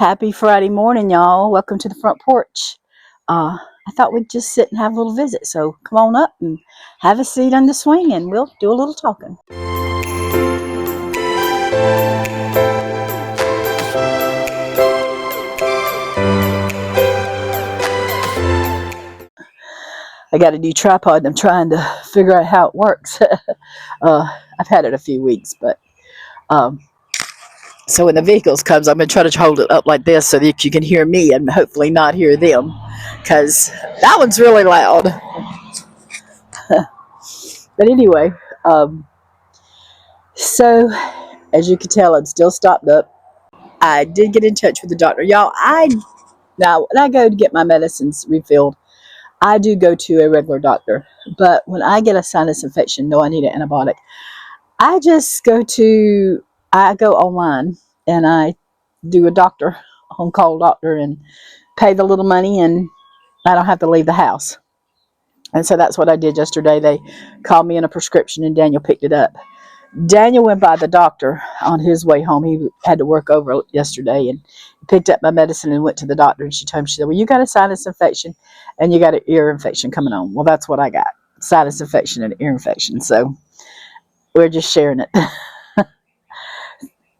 Happy Friday morning, y'all. Welcome to the front porch. I thought we'd just sit and have a little visit, so come on up and have a seat on the swing and we'll do a little talking. I got a new tripod and I'm trying to figure out how it works. I've had it a few weeks, but so when the vehicles comes, I'm going to try to hold it up like this so that you can hear me and hopefully not hear them, because that one's really loud. But anyway, so as you can tell, I'm still stopped up. I did get in touch with the doctor. Y'all, now when I go to get my medicines refilled, I do go to a regular doctor. But when I get a sinus infection, no, I need an antibiotic, I just I go online and I do a doctor, on-call doctor, and pay the little money, and I don't have to leave the house. And so that's what I did yesterday. They called me in a prescription and Daniel picked it up. Daniel went by the doctor on his way home. He had to work over yesterday and picked up my medicine and went to the doctor. And she told him, she said, well, you got a sinus infection and you got an ear infection coming on. Well, that's what I got, sinus infection and ear infection. So we're just sharing it.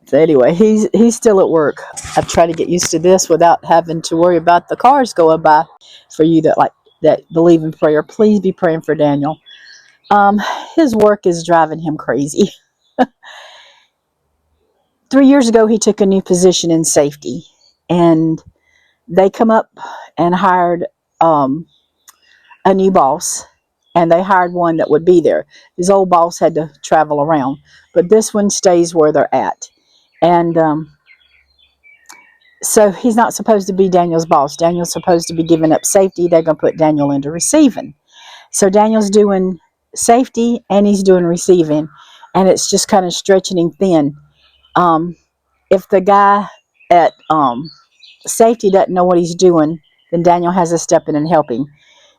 So anyway, he's still at work. I've tried to get used to this without having to worry about the cars going by. For you that believe in prayer, please be praying for Daniel. His work is driving him crazy. 3 years ago, he took a new position in safety, and they come up and hired a new boss, and they hired one that would be there. His old boss had to travel around, but this one stays where they're at. And so he's not supposed to be Daniel's boss. Daniel's supposed to be giving up safety. They're going to put Daniel into receiving. So Daniel's doing safety and he's doing receiving, and it's just kind of stretching him thin. If the guy at safety doesn't know what he's doing, then Daniel has to step in and help him.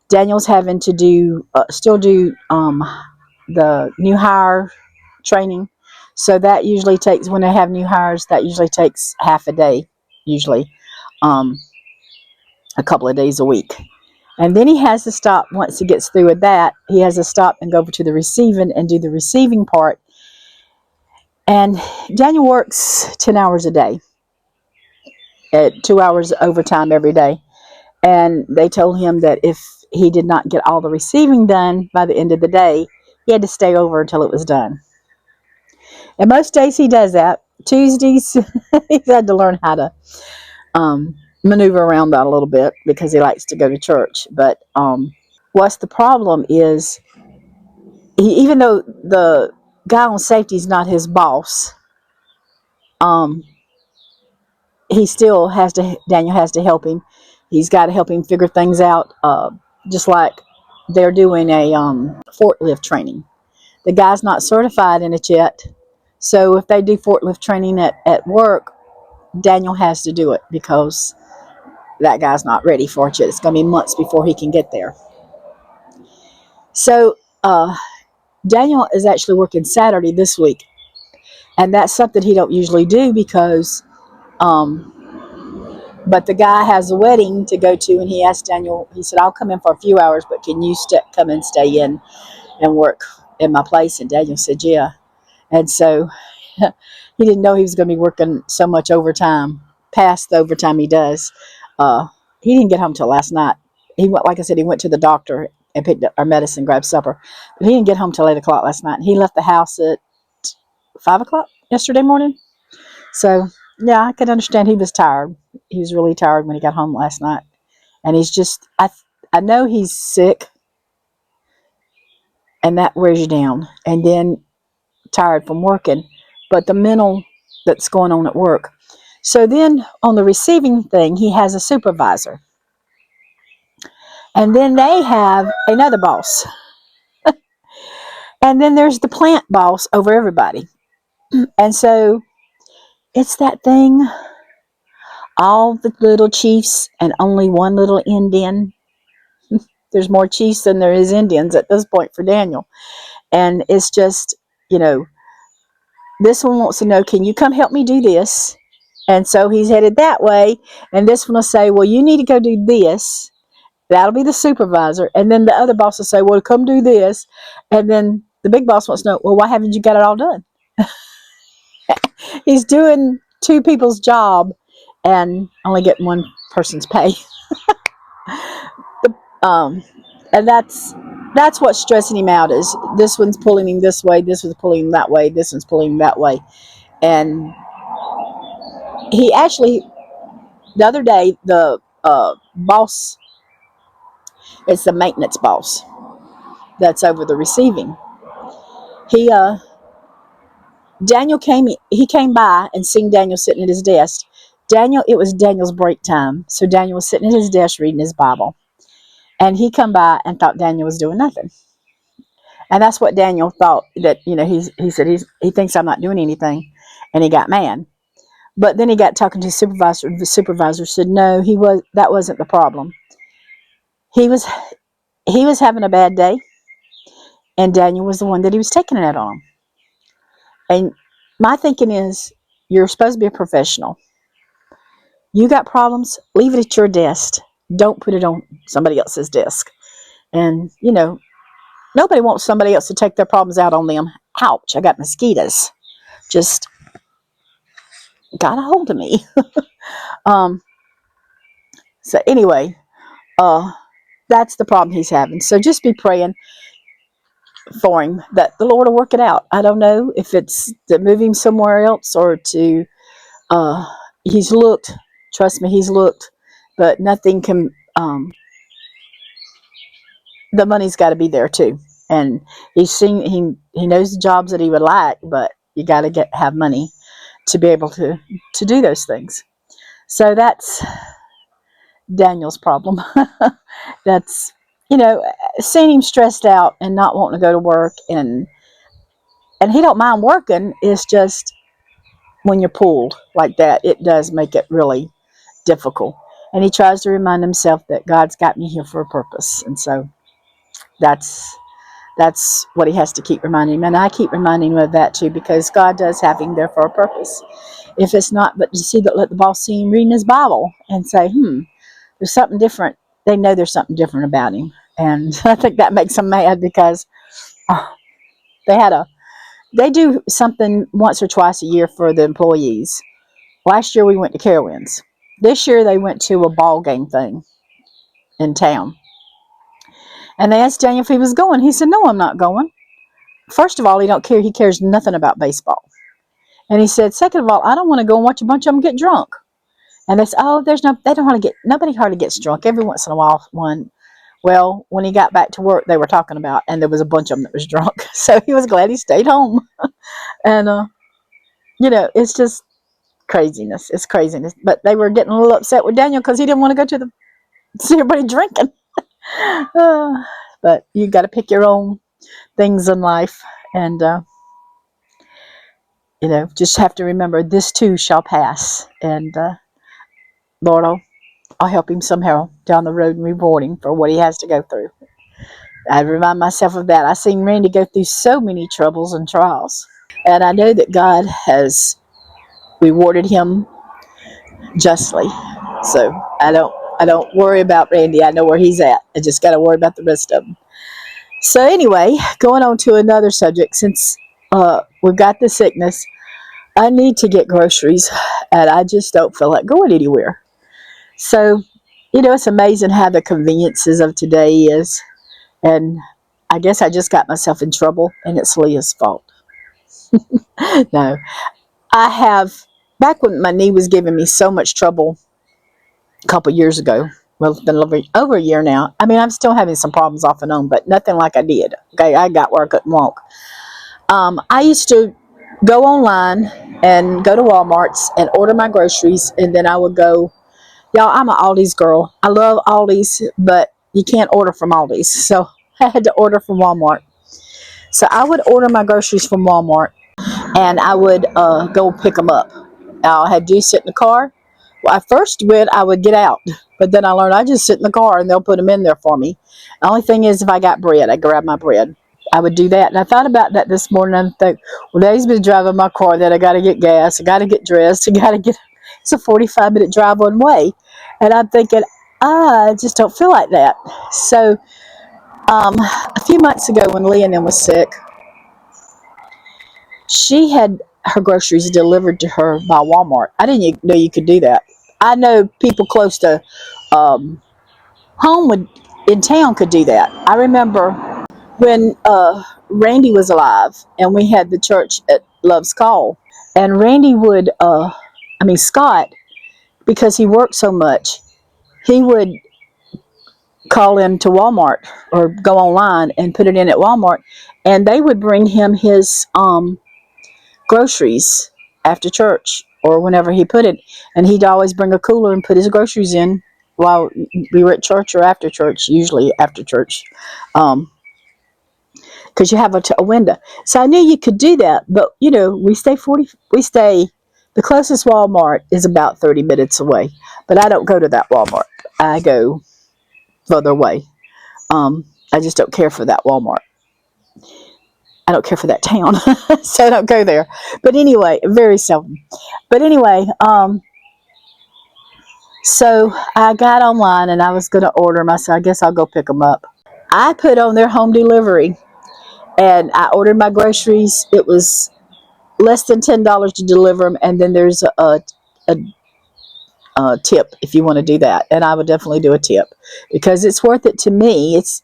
Daniel's having to still do the new hire training. So that usually takes, when they have new hires, that usually takes half a day, usually a couple of days a week. And then he has to stop, once he gets through with that, he has to stop and go over to the receiving and do the receiving part. And Daniel works 10 hours a day, at 2 hours overtime every day. And they told him that if he did not get all the receiving done by the end of the day, he had to stay over until it was done. And most days he does that. Tuesdays, he's had to learn how to maneuver around that a little bit because he likes to go to church. But what's the problem is, even though the guy on safety is not his boss, he still has to, Daniel has to help him. He's got to help him figure things out, just like they're doing a forklift training. The guy's not certified in it yet, so if they do forklift training at work, Daniel has to do it because that guy's not ready for it yet. It's going to be months before he can get there. So Daniel is actually working Saturday this week, and that's something he don't usually do because but the guy has a wedding to go to, and he asked Daniel, he said, I'll come in for a few hours, but can you come and stay in and work in my place? And Daniel said, yeah. And so he didn't know he was going to be working so much overtime, past the overtime he does. He didn't get home till last night. He went, like I said, he went to the doctor and picked up our medicine, grabbed supper. But he didn't get home till 8 o'clock last night. He left the house at 5 o'clock yesterday morning. So, yeah, I could understand he was tired. He was really tired when he got home last night. And he's just, I know he's sick, and that wears you down. And then tired from working, but the mental that's going on at work. So then on the receiving thing, he has a supervisor. And then they have another boss. And then there's the plant boss over everybody. And so it's that thing, all the little chiefs and only one little Indian. There's more chiefs than there is Indians at this point for Daniel. And it's just, this one wants to know, can you come help me do this? And so he's headed that way. And this one will say, well, you need to go do this. That'll be the supervisor. And then the other boss will say, well, come do this. And then the big boss wants to know, well, why haven't you got it all done? He's doing two people's job and only getting one person's pay. um, and that's what's stressing him out, is this one's pulling him this way, this one's pulling him that way, this one's pulling him that way. And he actually, the other day, the boss, it's the maintenance boss that's over the receiving. Daniel came by and seen Daniel sitting at his desk. It was Daniel's break time. So Daniel was sitting at his desk reading his Bible. And he come by and thought Daniel was doing nothing. And that's what Daniel thought, that, he said he thinks I'm not doing anything. And he got mad. But then he got talking to his supervisor. The supervisor said, no, that wasn't the problem. He was having a bad day. And Daniel was the one that he was taking it out on. And my thinking is, you're supposed to be a professional. You got problems, leave it at your desk. Don't put it on somebody else's desk. And, nobody wants somebody else to take their problems out on them. Ouch, I got mosquitoes. Just got a hold of me. So anyway, that's the problem he's having. So just be praying for him that the Lord will work it out. I don't know if it's to move him somewhere else or to, he's looked, trust me, he's looked, but nothing can, the money's got to be there too. And he knows the jobs that he would like, but you got to have money to be able to do those things. So that's Daniel's problem. That's, seeing him stressed out and not wanting to go to work, and he don't mind working. It's just when you're pulled like that, it does make it really difficult. And he tries to remind himself that God's got me here for a purpose. And so that's what he has to keep reminding him. And I keep reminding him of that too, because God does have him there for a purpose. If it's not but to let the boss see him reading his Bible and say, there's something different. They know there's something different about him. And I think that makes them mad, because they do something once or twice a year for the employees. Last year we went to Carowinds. This year they went to a ball game thing in town. And they asked Daniel if he was going. He said, no, I'm not going. First of all, he don't care. He cares nothing about baseball. And he said, second of all, I don't want to go and watch a bunch of them get drunk. And they said, nobody hardly gets drunk. Every once in a while, one. Well, when he got back to work, they were talking about, and there was a bunch of them that was drunk. So he was glad he stayed home. And, it's just craziness. It's craziness. But they were getting a little upset with Daniel because he didn't want to go to see everybody drinking. But you got to pick your own things in life. And, just have to remember, this too shall pass. And, Lord, I'll help him somehow down the road and reward him for what he has to go through. I remind myself of that. I've seen Randy go through so many troubles and trials. And I know that God has rewarded him justly. So I don't worry about Randy. I know where he's at. I just got to worry about the rest of them. So anyway, going on to another subject. Since we've got the sickness, I need to get groceries, and I just don't feel like going anywhere. So, it's amazing how the conveniences of today is. And I guess I just got myself in trouble, and it's Leah's fault. No, back when my knee was giving me so much trouble a couple years ago. Well, it's been over a year now. I mean, I'm still having some problems off and on, but nothing like I did. Okay, I got where I couldn't walk. I used to go online and go to Walmart's and order my groceries, and then I would go. Y'all, I'm an Aldi's girl. I love Aldi's, but you can't order from Aldi's. So I had to order from Walmart. So I would order my groceries from Walmart, and I would go pick them up. I had to sit in the car. Well, at first I would get out, but then I learned I just sit in the car and they'll put them in there for me. The only thing is, if I got bread, I grab my bread. I would do that. And I thought about that this morning, and I think, well, Dave's been driving my car, that I got to get gas, I got to get dressed, I got to get It's a 45-minute drive one way. And I'm thinking, I just don't feel like that. So a few months ago when Leonin was sick, she had her groceries delivered to her by Walmart. I didn't know you could do that. I know people close to home in town could do that. I remember when Randy was alive and we had the church at Love's Call, and Randy would, Scott, because he worked so much, he would call in to Walmart or go online and put it in at Walmart, and they would bring him his groceries after church or whenever he put it, and he'd always bring a cooler and put his groceries in while we were at church or after church, usually after church, because you have a window. So I knew you could do that, but the closest Walmart is about 30 minutes away, but I don't go to that Walmart. I go further away. I just don't care for that Walmart. I don't care for that town, so I don't go there. But anyway, very seldom. But anyway, so I got online and I was going to order them. I said, I guess I'll go pick them up. I put on their home delivery and I ordered my groceries. It was less than $10 to deliver them, and then there's a tip if you want to do that. And I would definitely do a tip because it's worth it to me. It's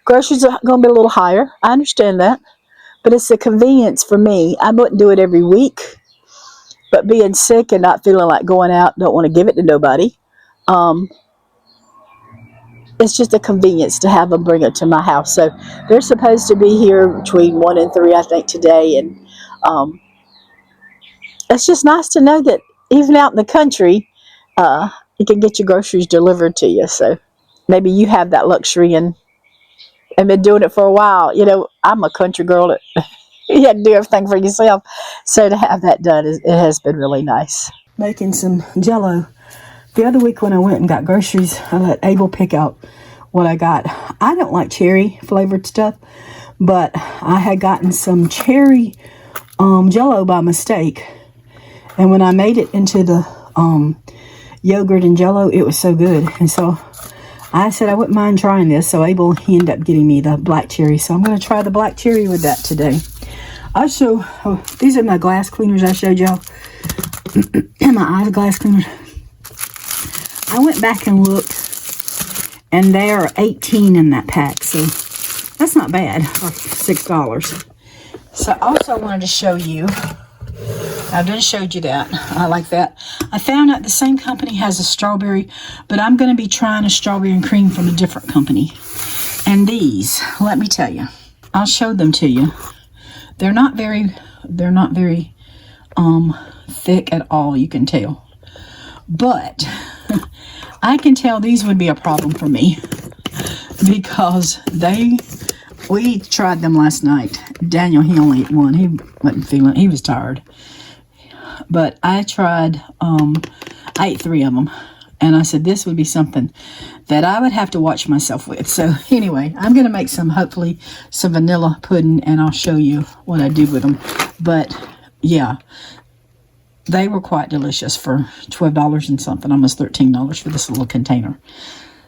groceries are going to be a little higher. I understand that, but it's a convenience for me. I wouldn't do it every week, but being sick and not feeling like going out, don't want to give it to nobody. It's just a convenience to have them bring it to my house. So they're supposed to be here between 1 and 3, I think, today. And it's just nice to know that even out in the country, you can get your groceries delivered to you. So maybe you have that luxury and been doing it for a while. I'm a country girl that you had to do everything for yourself. So to have that done, it has been really nice. Making some Jell-O. The other week when I went and got groceries, I let Abel pick out what I got. I don't like cherry flavored stuff, but I had gotten some cherry Jell-O by mistake. And when I made it into the yogurt and Jell-O, it was so good. And so I said I wouldn't mind trying this. So Abel, he ended up getting me the black cherry. So I'm going to try the black cherry with that today. These are my glass cleaners I showed y'all. And my eyeglass cleaners. I went back and looked, and there are 18 in that pack, so that's not bad for $6. So I also wanted to show you, I just showed you that. I like that. I found out the same company has a strawberry, but I'm going to be trying a strawberry and cream from a different company. And these, let me tell you, I'll show them to you. They're not very thick at all, you can tell. But I can tell these would be a problem for me because we tried them last night. Daniel, he only ate one. He wasn't feeling, he was tired. But I ate 3 of them. And I said this would be something that I would have to watch myself with. So anyway, I'm going to make hopefully some vanilla pudding, and I'll show you what I do with them. But yeah, they were quite delicious for $12 and something, almost $13 for this little container.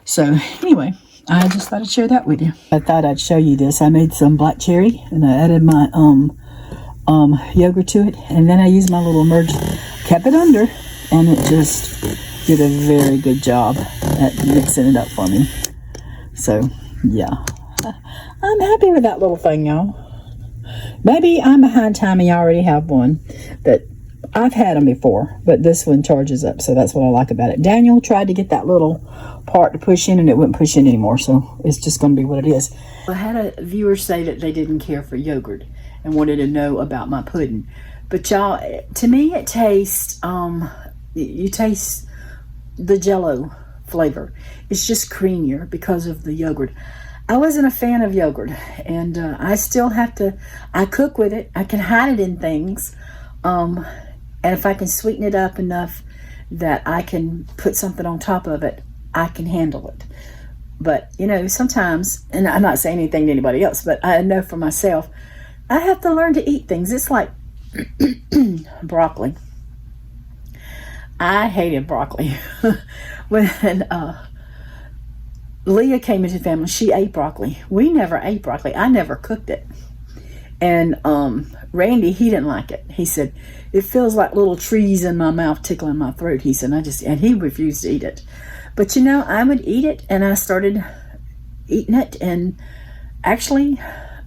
So anyway, I just thought I'd share that with you. I thought I'd show you this. I made some black cherry, and I added my yogurt to it, and then I used my little kept it under, and it just did a very good job at mixing it up for me. So yeah, I'm happy with that little thing, y'all. Maybe I'm behind time and you already have one, but I've had them before, but this one charges up, so that's what I like about it. Daniel tried to get that little part to push in, and it wouldn't push in anymore, so it's just going to be what it is. I had a viewer say that they didn't care for yogurt and wanted to know about my pudding. But y'all, to me it tastes, you taste the Jell-O flavor. It's just creamier because of the yogurt. I wasn't a fan of yogurt, and I still have to, I cook with it. I can hide it in things. And if I can sweeten it up enough that I can put something on top of it, I can handle it. But, sometimes, and I'm not saying anything to anybody else, but I know for myself, I have to learn to eat things. It's like broccoli. I hated broccoli. When Leah came into the family, she ate broccoli. We never ate broccoli. I never cooked it. And Randy, he didn't like it. He said, it feels like little trees in my mouth tickling my throat. He said, and he refused to eat it. But you know, I would eat it, and I started eating it, and actually,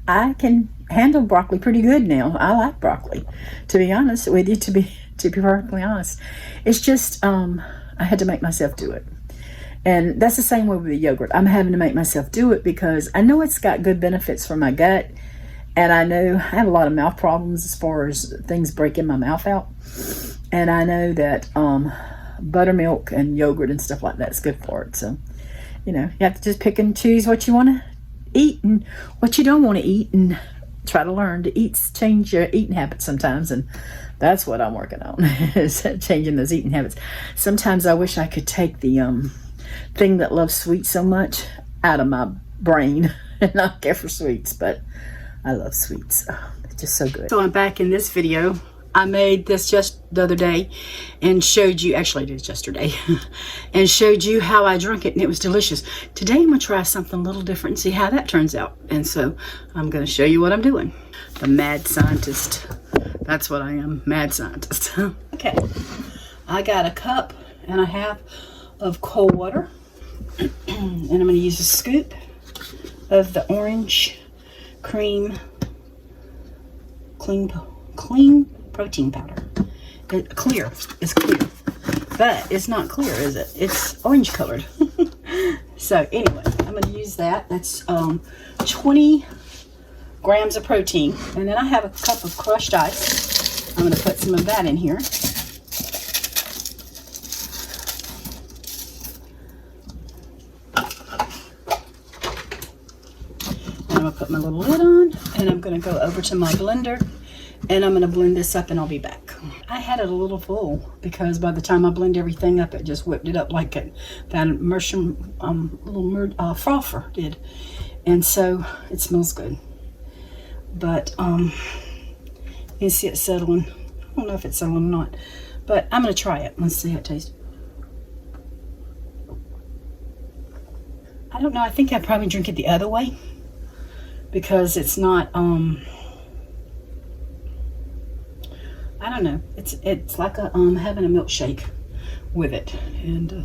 I can handle broccoli pretty good now. I like broccoli, to be honest with you, to be perfectly honest. It's just, I had to make myself do it. And that's the same way with the yogurt. I'm having to make myself do it because I know it's got good benefits for my gut. And I know I have a lot of mouth problems as far as things breaking my mouth out. And I know that buttermilk and yogurt and stuff like that is good for it. So, you know, you have to just pick and choose what you want to eat and what you don't want to eat, and try to learn to change your eating habits sometimes. And that's what I'm working on, is changing those eating habits. Sometimes I wish I could take the thing that loves sweets so much out of my brain and not care for sweets, but I love sweets. Oh, it's just so good. So I'm back in this video. I made this just the other day and showed you, actually I did it yesterday, and showed you how I drank it, and it was delicious. Today I'm going to try something a little different and see how that turns out. And so I'm going to show you what I'm doing. The mad scientist. That's what I am, mad scientist. Okay, I got a cup and a half of cold water, and I'm going to use a scoop of the orange cream clean protein powder. It's clear, but it's not clear, is it? It's orange colored. So anyway, I'm going to use that. That's 20 grams of protein, and then I have a cup of crushed ice. I'm going to put some of that in here. I'm going to put my little lid on, and I'm going to go over to my blender, and I'm going to blend this up, and I'll be back. I had it a little full because by the time I blend everything up, it just whipped it up like that mushroom little frother did. And so it smells good. But you can see it settling. I don't know if it's settling or not, but I'm going to try it. Let's see how it tastes. I don't know. I think I'd probably drink it the other way, because it's not I don't know, it's like a having a milkshake with it, and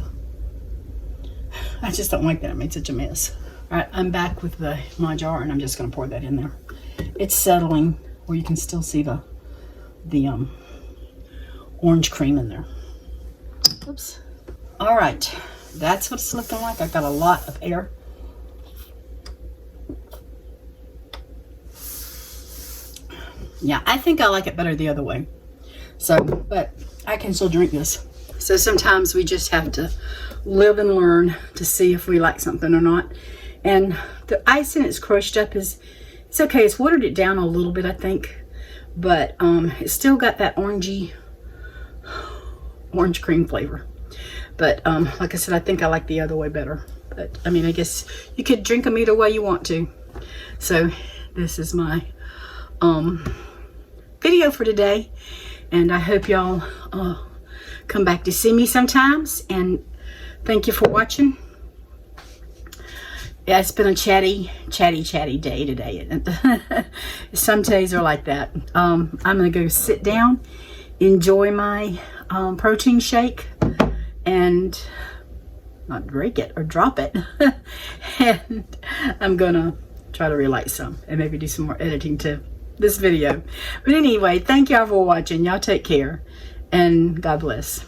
I just don't like that. It made such a mess. All right, I'm back with my jar, and I'm just going to pour that in there. It's settling where you can still see the orange cream in there. Oops. All right, that's what it's looking like. I got a lot of air. Yeah, I think I like it better the other way. So, but I can still drink this. So sometimes we just have to live and learn to see if we like something or not. And the ice in it's crushed up it's okay. It's watered it down a little bit, I think. But it's still got that orange cream flavor. But like I said, I think I like the other way better. But I mean, I guess you could drink them either way you want to. So this is my video for today, and I hope y'all come back to see me sometimes, and thank you for watching. Yeah, it's been a chatty day today. Some days are like that. I'm gonna go sit down, enjoy my protein shake, and not drink it or drop it. And I'm gonna try to relight some and maybe do some more editing to this video. But anyway, thank y'all for watching. Y'all take care, and God bless.